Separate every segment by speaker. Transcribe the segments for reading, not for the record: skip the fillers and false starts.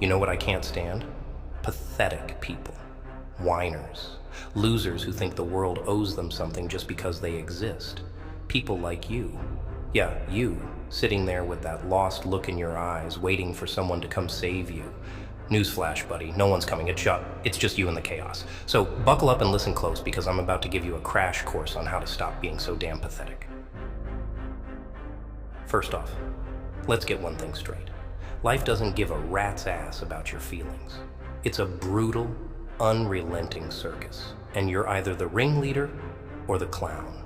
Speaker 1: You know what I can't stand? Pathetic people. Whiners. Losers who think the world owes them something just because they exist. People like you. Yeah, you, sitting there with that lost look in your eyes, waiting for someone to come save you. Newsflash, buddy, no one's coming. It's just you and the chaos. So buckle up and listen close, because I'm about to give you a crash course on how to stop being so damn pathetic. First off, let's get one thing straight. Life doesn't give a rat's ass about your feelings. It's a brutal, unrelenting circus, and you're either the ringleader or the clown.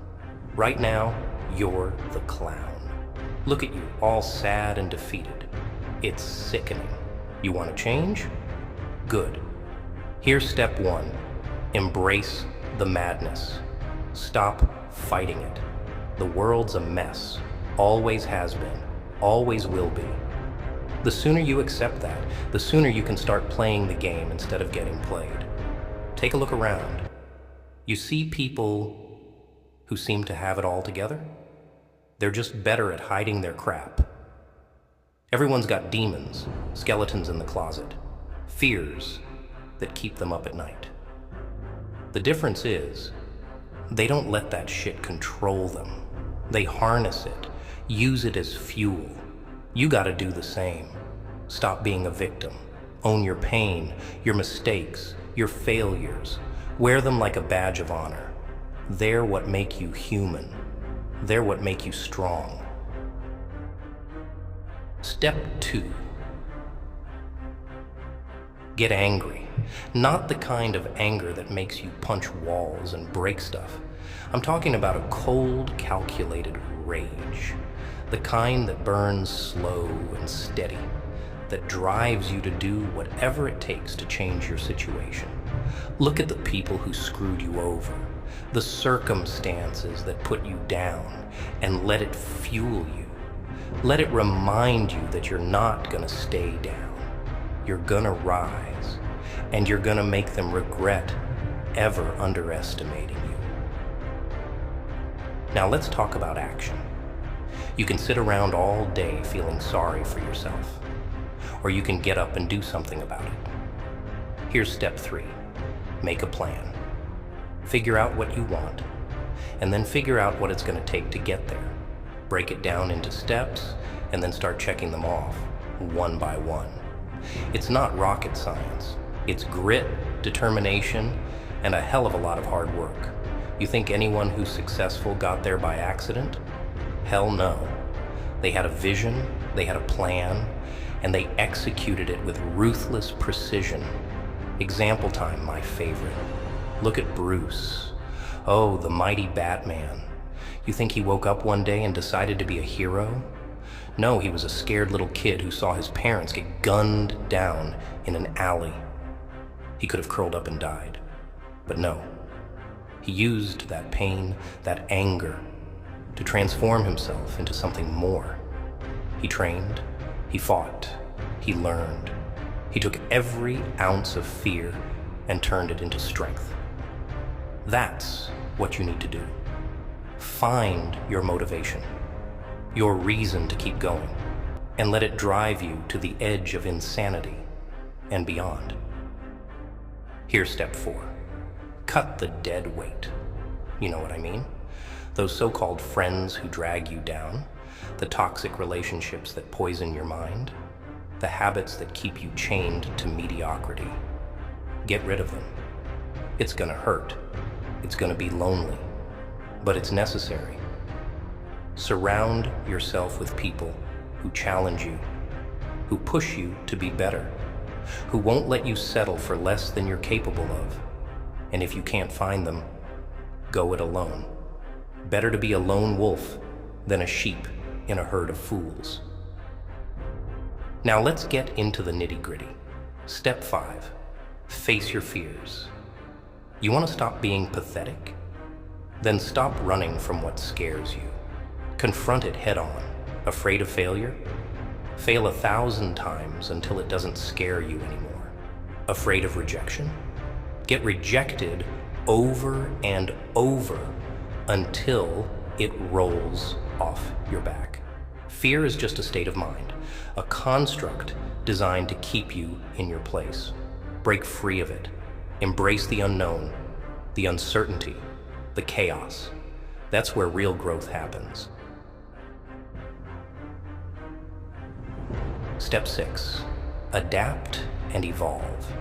Speaker 1: Right now, you're the clown. Look at you, all sad and defeated. It's sickening. You want to change? Good. Here's step one. Embrace the madness. Stop fighting it. The world's a mess. Always has been. Always will be. The sooner you accept that, the sooner you can start playing the game instead of getting played. Take a look around. You see people who seem to have it all together? They're just better at hiding their crap. Everyone's got demons, skeletons in the closet, fears that keep them up at night. The difference is, they don't let that shit control them. They harness it, use it as fuel. You gotta do the same. Stop being a victim. Own your pain, your mistakes, your failures. Wear them like a badge of honor. They're what make you human. They're what make you strong. Step 2. Get angry. Not the kind of anger that makes you punch walls and break stuff. I'm talking about a cold, calculated rage. The kind that burns slow and steady, that drives you to do whatever it takes to change your situation. Look at the people who screwed you over, the circumstances that put you down, and let it fuel you. Let it remind you that you're not gonna stay down. You're gonna rise, and you're gonna make them regret ever underestimating you. Now let's talk about action. You can sit around all day feeling sorry for yourself, or you can get up and do something about it. Here's step 3. Make a plan. Figure out what you want, and then figure out what it's gonna take to get there. Break it down into steps, and then start checking them off, one by one. It's not rocket science. It's grit, determination, and a hell of a lot of hard work. You think anyone who's successful got there by accident? Hell no. They had a vision, they had a plan, and they executed it with ruthless precision. Example time, my favorite. Look at Bruce. Oh, the mighty Batman. You think he woke up one day and decided to be a hero? No, he was a scared little kid who saw his parents get gunned down in an alley. He could have curled up and died. But no. He used that pain, that anger, to transform himself into something more. He trained, he fought, he learned. He took every ounce of fear and turned it into strength. That's what you need to do. Find your motivation, your reason to keep going, and let it drive you to the edge of insanity and beyond. Here's step 4. Cut the dead weight. You know what I mean? Those so-called friends who drag you down, the toxic relationships that poison your mind, the habits that keep you chained to mediocrity. Get rid of them. It's gonna hurt. It's gonna be lonely. But it's necessary. Surround yourself with people who challenge you, who push you to be better, who won't let you settle for less than you're capable of. And if you can't find them, go it alone. Better to be a lone wolf than a sheep in a herd of fools. Now let's get into the nitty-gritty. Step 5, face your fears. You want to stop being pathetic? Then stop running from what scares you. Confront it head on. Afraid of failure? Fail 1,000 times until it doesn't scare you anymore. Afraid of rejection? Get rejected over and over until it rolls off your back. Fear is just a state of mind, a construct designed to keep you in your place. Break free of it. Embrace the unknown, the uncertainty, the chaos. That's where real growth happens. Step 6. Adapt and evolve.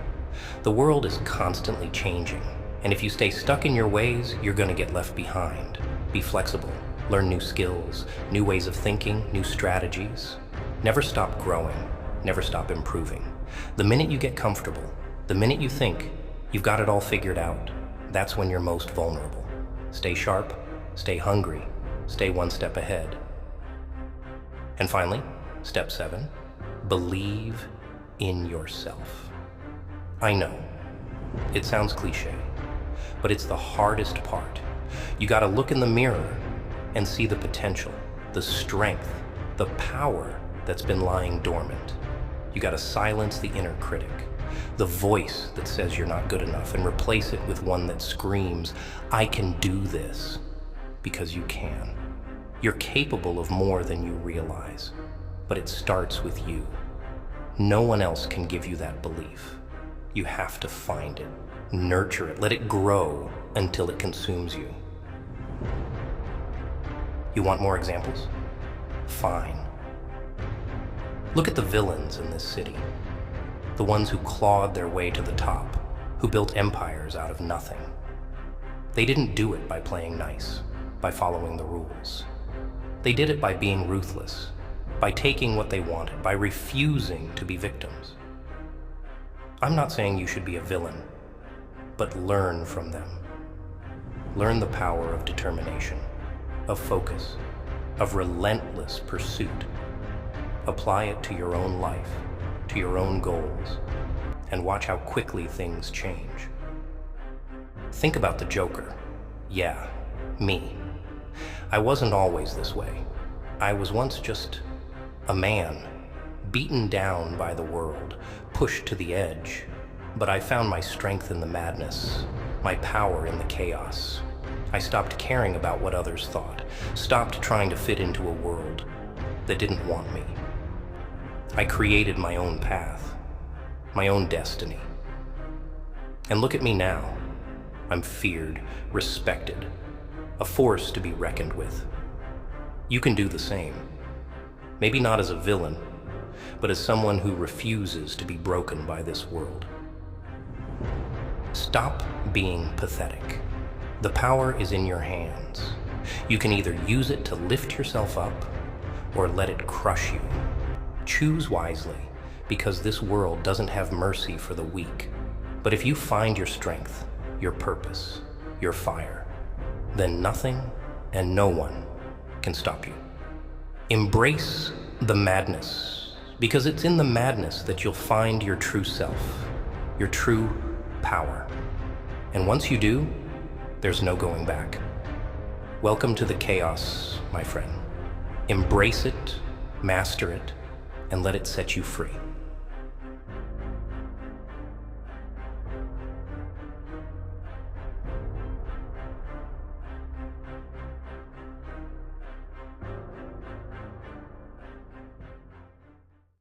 Speaker 1: The world is constantly changing, and if you stay stuck in your ways, you're going to get left behind. Be flexible. Learn new skills, new ways of thinking, new strategies. Never stop growing. Never stop improving. The minute you get comfortable, the minute you think you've got it all figured out, that's when you're most vulnerable. Stay sharp, stay hungry, stay one step ahead. And finally, step 7, believe in yourself. I know, it sounds cliche, but it's the hardest part. You gotta look in the mirror and see the potential, the strength, the power that's been lying dormant. You gotta silence the inner critic, the voice that says you're not good enough, and replace it with one that screams, I can do this, because you can. You're capable of more than you realize, but it starts with you. No one else can give you that belief. You have to find it, nurture it, let it grow until it consumes you. You want more examples? Fine. Look at the villains in this city. The ones who clawed their way to the top, who built empires out of nothing. They didn't do it by playing nice, by following the rules. They did it by being ruthless, by taking what they wanted, by refusing to be victims. I'm not saying you should be a villain, but learn from them. Learn the power of determination, of focus, of relentless pursuit. Apply it to your own life, to your own goals, and watch how quickly things change. Think about the Joker. Yeah, me. I wasn't always this way. I was once just a man, beaten down by the world, pushed to the edge. But I found my strength in the madness, my power in the chaos. I stopped caring about what others thought, stopped trying to fit into a world that didn't want me. I created my own path, my own destiny. And look at me now. I'm feared, respected, a force to be reckoned with. You can do the same. Maybe not as a villain, but as someone who refuses to be broken by this world. Stop being pathetic. The power is in your hands. You can either use it to lift yourself up or let it crush you. Choose wisely, because this world doesn't have mercy for the weak. But if you find your strength, your purpose, your fire, then nothing and no one can stop you. Embrace the madness, because it's in the madness that you'll find your true self, your true power. And once you do, there's no going back. Welcome to the chaos, my friend. Embrace it, master it, and let it set you free.